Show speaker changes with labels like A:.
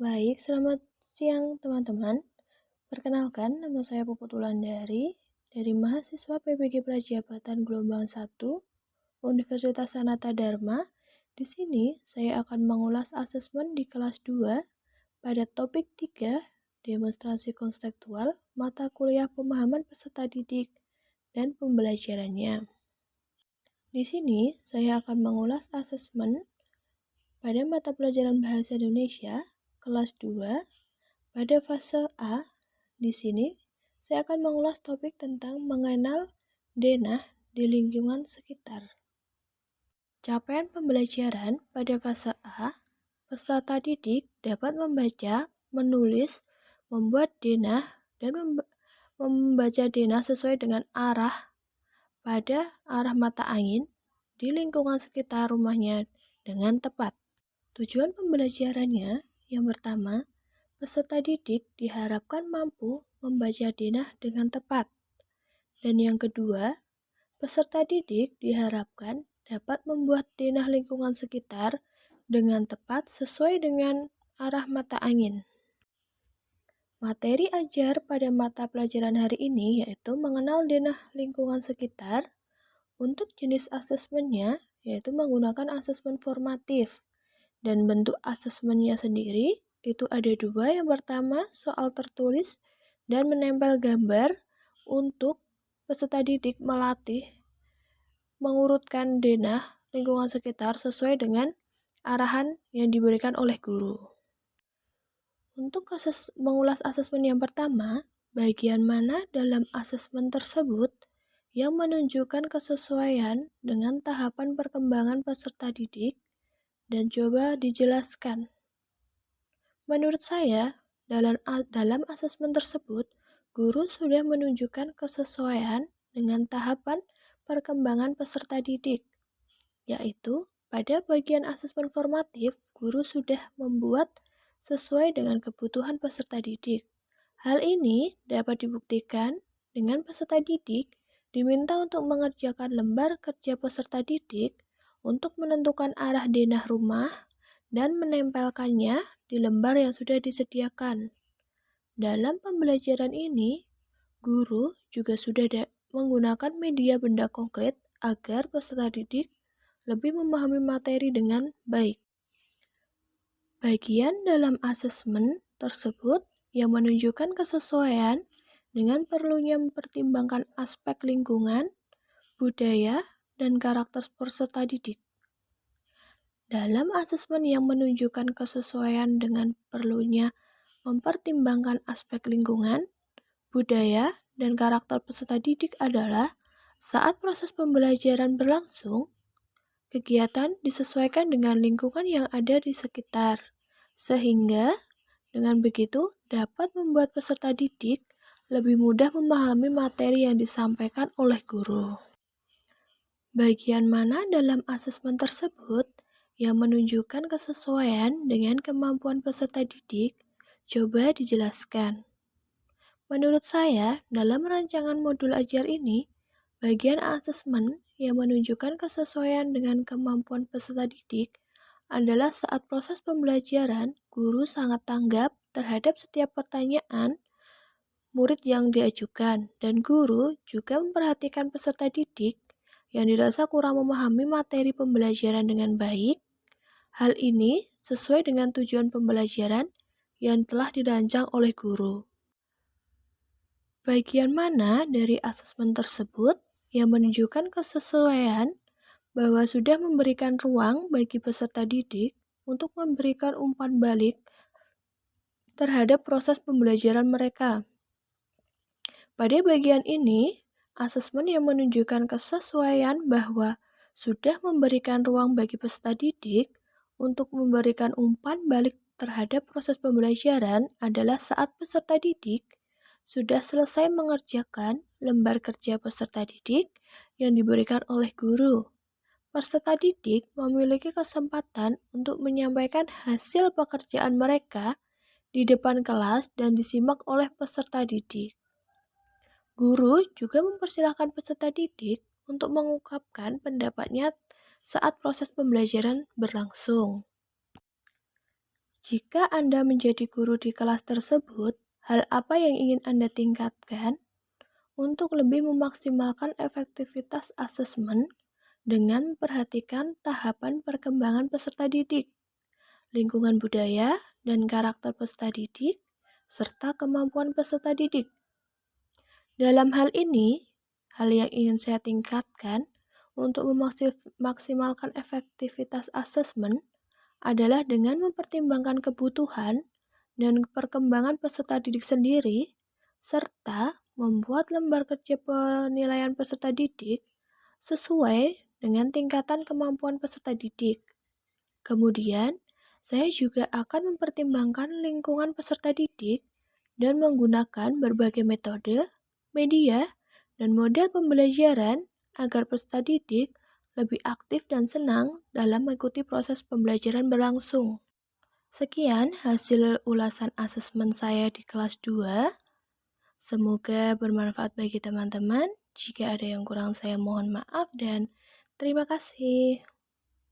A: Baik, selamat siang teman-teman. Perkenalkan, nama saya Puput Wulandari dari mahasiswa PPG Prajabatan Gelombang 1 Universitas Sanata Dharma. Di sini saya akan mengulas asesmen di kelas 2 pada topik 3, demonstrasi konseptual, mata kuliah pemahaman peserta didik dan pembelajarannya. Di sini saya akan mengulas asesmen pada mata pelajaran Bahasa Indonesia kelas 2 pada fase A. Di sini saya akan mengulas topik tentang mengenal denah di lingkungan sekitar. Capaian pembelajaran pada fase A, peserta didik dapat membaca, menulis, membuat denah, dan membaca denah sesuai dengan arah mata angin di lingkungan sekitar rumahnya dengan tepat. Tujuan pembelajarannya yang pertama, peserta didik diharapkan mampu membaca denah dengan tepat. Dan yang kedua, peserta didik diharapkan dapat membuat denah lingkungan sekitar dengan tepat sesuai dengan arah mata angin. Materi ajar pada mata pelajaran hari ini yaitu mengenal denah lingkungan sekitar. Untuk jenis asesmennya yaitu menggunakan asesmen formatif. Dan bentuk asesmennya sendiri itu ada dua. Yang pertama soal tertulis dan menempel gambar untuk peserta didik melatih mengurutkan denah lingkungan sekitar sesuai dengan arahan yang diberikan oleh guru. Untuk mengulas asesmen yang pertama, bagian mana dalam asesmen tersebut yang menunjukkan kesesuaian dengan tahapan perkembangan peserta didik dan coba dijelaskan. Menurut saya, dalam asesmen tersebut, guru sudah menunjukkan kesesuaian dengan tahapan perkembangan peserta didik, yaitu pada bagian asesmen formatif, guru sudah membuat sesuai dengan kebutuhan peserta didik. Hal ini dapat dibuktikan dengan peserta didik diminta untuk mengerjakan lembar kerja peserta didik untuk menentukan arah denah rumah dan menempelkannya di lembar yang sudah disediakan. Dalam pembelajaran ini, guru juga sudah menggunakan media benda konkret agar peserta didik lebih memahami materi dengan baik. Bagian dalam asesmen tersebut yang menunjukkan kesesuaian dengan perlunya mempertimbangkan aspek lingkungan, budaya, dan karakter peserta didik. Dalam asesmen yang menunjukkan kesesuaian dengan perlunya mempertimbangkan aspek lingkungan, budaya, dan karakter peserta didik adalah saat proses pembelajaran berlangsung, kegiatan disesuaikan dengan lingkungan yang ada di sekitar, sehingga dengan begitu dapat membuat peserta didik lebih mudah memahami materi yang disampaikan oleh guru. Bagian mana dalam asesmen tersebut yang menunjukkan kesesuaian dengan kemampuan peserta didik? Coba dijelaskan. Menurut saya, dalam rancangan modul ajar ini, bagian asesmen yang menunjukkan kesesuaian dengan kemampuan peserta didik adalah saat proses pembelajaran, guru sangat tanggap terhadap setiap pertanyaan murid yang diajukan, dan guru juga memperhatikan peserta didik yang dirasa kurang memahami materi pembelajaran dengan baik. Hal ini sesuai dengan tujuan pembelajaran yang telah dirancang oleh guru. Bagian mana dari asesmen tersebut yang menunjukkan kesesuaian bahwa sudah memberikan ruang bagi peserta didik untuk memberikan umpan balik terhadap proses pembelajaran mereka? Pada bagian ini, asesmen yang menunjukkan kesesuaian bahwa sudah memberikan ruang bagi peserta didik untuk memberikan umpan balik terhadap proses pembelajaran adalah saat peserta didik sudah selesai mengerjakan lembar kerja peserta didik yang diberikan oleh guru. Peserta didik memiliki kesempatan untuk menyampaikan hasil pekerjaan mereka di depan kelas dan disimak oleh peserta didik. Guru juga mempersilahkan peserta didik untuk mengungkapkan pendapatnya saat proses pembelajaran berlangsung. Jika Anda menjadi guru di kelas tersebut, hal apa yang ingin Anda tingkatkan untuk lebih memaksimalkan efektivitas asesmen dengan memperhatikan tahapan perkembangan peserta didik, lingkungan budaya, dan karakter peserta didik, serta kemampuan peserta didik. Dalam hal ini, hal yang ingin saya tingkatkan untuk memaksimalkan efektivitas asesmen adalah dengan mempertimbangkan kebutuhan dan perkembangan peserta didik sendiri, serta membuat lembar kerja penilaian peserta didik sesuai dengan tingkatan kemampuan peserta didik. Kemudian, saya juga akan mempertimbangkan lingkungan peserta didik dan menggunakan berbagai metode, media, dan model pembelajaran agar peserta didik lebih aktif dan senang dalam mengikuti proses pembelajaran berlangsung. Sekian hasil ulasan asesmen saya di kelas 2. Semoga bermanfaat bagi teman-teman. Jika ada yang kurang saya mohon maaf dan terima kasih.